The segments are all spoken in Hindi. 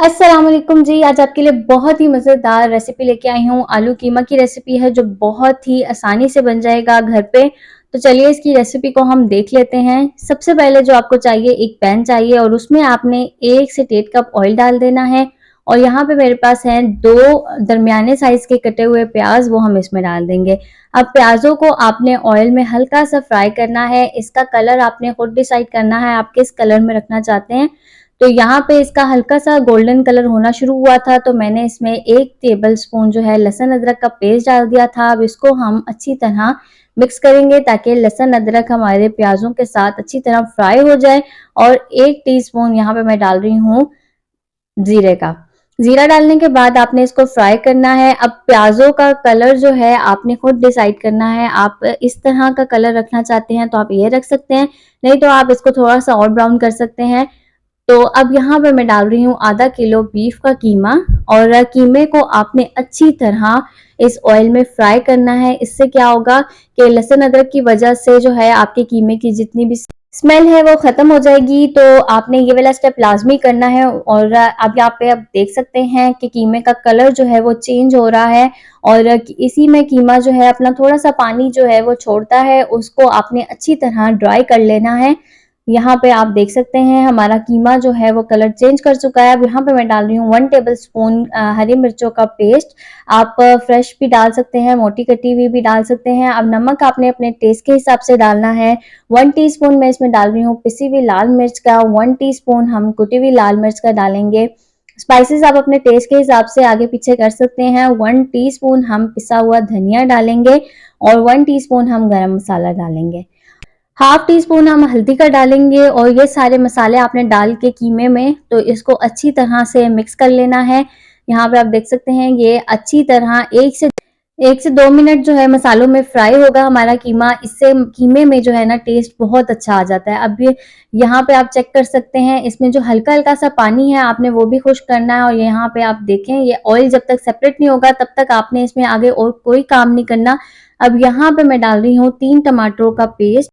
अस्सलाम वालेकुम जी। आज आपके लिए बहुत ही मज़ेदार रेसिपी लेके आई हूँ। आलू कीमा की रेसिपी है जो बहुत ही आसानी से बन जाएगा घर पे। तो चलिए इसकी रेसिपी को हम देख लेते हैं। सबसे पहले जो आपको चाहिए, एक पैन चाहिए और उसमें आपने 1 से 1.5 कप ऑयल डाल देना है। और यहाँ पे मेरे पास हैं 2 दरमियाने साइज़ के कटे हुए प्याज़, वो हम इसमें डाल देंगे। अब प्याज़ों को आपने ऑयल में हल्का-सा फ्राई करना है। इसका कलर आपने खुद डिसाइड करना है आप किस कलर में रखना चाहते हैं। तो यहाँ पे इसका हल्का-सा गोल्डन कलर होना शुरू हुआ था, तो मैंने इसमें 1 टेबलस्पून जो है लहसुन अदरक का पेस्ट डाल दिया था। अब इसको हम अच्छी तरह मिक्स करेंगे ताकि लहसुन अदरक हमारे प्याज़ों के साथ अच्छी तरह फ्राई हो जाए। और 1 टीस्पून यहाँ पे मैं डाल रही हूँ जीरे का। जीरा डालने के बाद आपने इसको फ्राई करना है। अब प्याज़ों का कलर जो है आपने खुद डिसाइड करना है। आप इस तरह का कलर रखना चाहते हैं तो आप ये रख सकते हैं, नहीं तो आप इसको थोड़ा-सा और ब्राउन कर सकते हैं। तो अब यहाँ पे मैं डाल रही हूँ आधा किलो बीफ का कीमा। और कीमे को आपने अच्छी तरह इस ऑयल में फ्राई करना है। इससे क्या होगा कि लहसुन अदरक की वजह से जो है आपके कीमे की जितनी भी स्मेल है वो खत्म हो जाएगी। तो आपने ये वाला स्टेप लाजमी करना है। और अब यहाँ पे आप देख सकते हैं कि कीमे का कलर जो है वो चेंज हो रहा है। और इसी में कीमा जो है अपना थोड़ा सा पानी जो है वो छोड़ता है, उसको आपने अच्छी तरह ड्राई कर लेना है। यहाँ पे आप देख सकते हैं हमारा कीमा जो है वो कलर चेंज कर चुका है। अब यहाँ पे मैं डाल रही हूँ 1 टेबलस्पून हरी मिर्चों का पेस्ट। आप फ्रेश भी डाल सकते हैं, मोटी कटी हुई भी डाल सकते हैं। अब नमक आपने अपने टेस्ट के हिसाब से डालना है। 1 टीस्पून मैं इसमें डाल रही हूँ पिसी हुई लाल मिर्च का, 1 टीस्पून हम कुटी हुई लाल मिर्च का डालेंगे। स्पाइसेस आप अपने टेस्ट के हिसाब से आगे पीछे कर सकते हैं। 1 टीस्पून हम पिसा हुआ धनिया डालेंगे और 1 टीस्पून हम गरम मसाला डालेंगे। हाफ टी स्पून हम हल्दी का डालेंगे। और ये सारे मसाले आपने डाल के कीमे में तो इसको अच्छी तरह से मिक्स कर लेना है। यहाँ पे आप देख सकते हैं ये अच्छी तरह 1 से 2 मिनट जो है मसालों में फ्राई होगा हमारा कीमा। इससे कीमे में जो है ना टेस्ट बहुत अच्छा आ जाता है। अब ये यहाँ पे आप चेक कर सकते हैं इसमें जो हल्का हल्का सा पानी है आपने वो भी खुश्क करना है। और यहाँ पे आप देखें ये ऑयल जब तक सेपरेट नहीं होगा तब तक आपने इसमें आगे और कोई काम नहीं करना। अब यहाँ पे मैं डाल रही हूँ 3 टमाटरों का पेस्ट।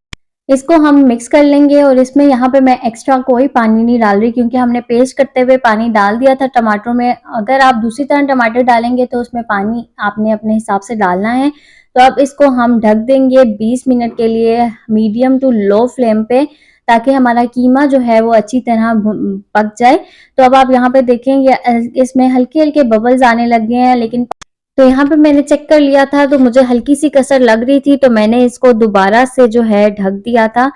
इसको हम मिक्स कर लेंगे। और इसमें यहाँ पे मैं एक्स्ट्रा कोई पानी नहीं डाल रही क्योंकि हमने पेस्ट करते हुए पानी डाल दिया था टमाटरों में। अगर आप दूसरी तरह टमाटर डालेंगे तो उसमें पानी आपने अपने हिसाब से डालना है। तो अब इसको हम ढक देंगे 20 मिनट के लिए मीडियम टू लो फ्लेम पे, ताकि हमारा कीमा जो है वो अच्छी तरह पक जाए। तो अब आप यहाँ पे देखें ये इसमें हल्के हल्के बबल्स आने लग गए हैं, लेकिन तो यहाँ पे मैंने चेक कर लिया था तो मुझे हल्की सी कसर लग रही थी, तो मैंने इसको दोबारा से जो है ढक दिया था।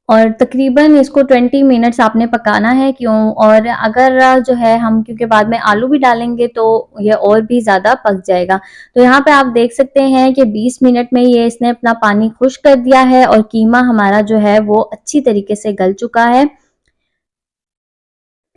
और तकरीबन इसको 20 मिनट्स आपने पकाना है। क्यों? और अगर जो है हम क्योंकि बाद में आलू भी डालेंगे तो ये और भी ज़्यादा पक जाएगा। तो यहाँ पे आप देख सकते हैं कि 20 मिनट में ये इसने अपना पानी खुश्क कर दिया है और कीमा हमारा जो है वो अच्छी तरीके से गल चुका है।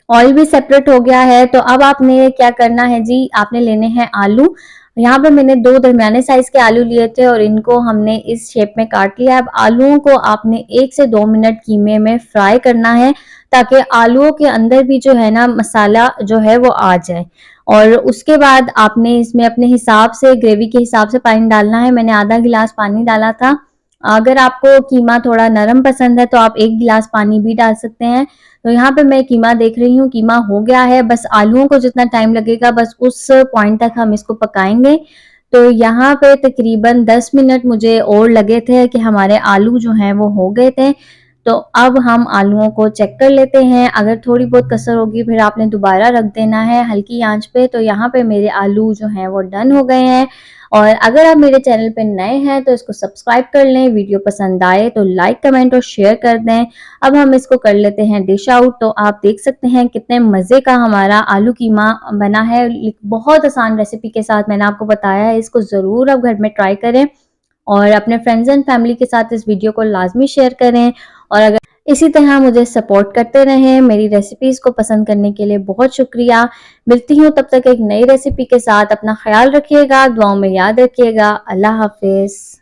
ऑयल भी सेपरेट हो गया है। तो अब आपने क्या करना है जी, आपने लेने हैं आलू। यहाँ पे मैंने 2 दरमियाने साइज के आलू लिए थे और इनको हमने इस शेप में काट लिया। अब आलूओं को आपने 1 से 2 मिनट कीमे में फ्राई करना है ताकि आलूओं के अंदर भी जो है ना मसाला जो है वो आ जाए। और उसके बाद आपने इसमें अपने हिसाब से ग्रेवी के हिसाब से पानी डालना है। मैंने आधा गिलास पानी डाला था। अगर आपको कीमा थोड़ा नरम पसंद है तो आप 1 गिलास पानी भी डाल सकते हैं। तो यहाँ पे मैं कीमा देख रही हूँ, कीमा हो गया है। बस आलूओं को जितना टाइम लगेगा बस उस पॉइंट तक हम इसको पकाएंगे। तो यहाँ पे तकरीबन 10 मिनट मुझे और लगे थे कि हमारे आलू जो हैं वो हो गए थे। तो अब हम आलूओं को चेक कर लेते हैं। अगर थोड़ी बहुत कसर होगी फिर आपने दोबारा रख देना है हल्की आंच पे। तो यहाँ पे मेरे आलू जो हैं वो डन हो गए हैं। और अगर आप मेरे चैनल पे नए हैं तो इसको सब्सक्राइब कर लें। वीडियो पसंद आए तो लाइक कमेंट और शेयर कर दें। अब हम इसको कर लेते हैं डिश आउट। तो आप देख सकते हैं कितने मज़े का हमारा आलू कीमा बना है। बहुत आसान रेसिपी के साथ मैंने आपको बताया है। इसको ज़रूर आप घर में ट्राई करें और अपने फ्रेंड्स एंड फैमिली के साथ इस वीडियो को लाजमी शेयर करें। और अगर इसी तरह मुझे सपोर्ट करते रहें। मेरी रेसिपीज़ को पसंद करने के लिए बहुत शुक्रिया। मिलती हूँ तब तक एक नई रेसिपी के साथ। अपना ख्याल रखिएगा, दुआओं में याद रखिएगा। अल्लाह हाफिज़।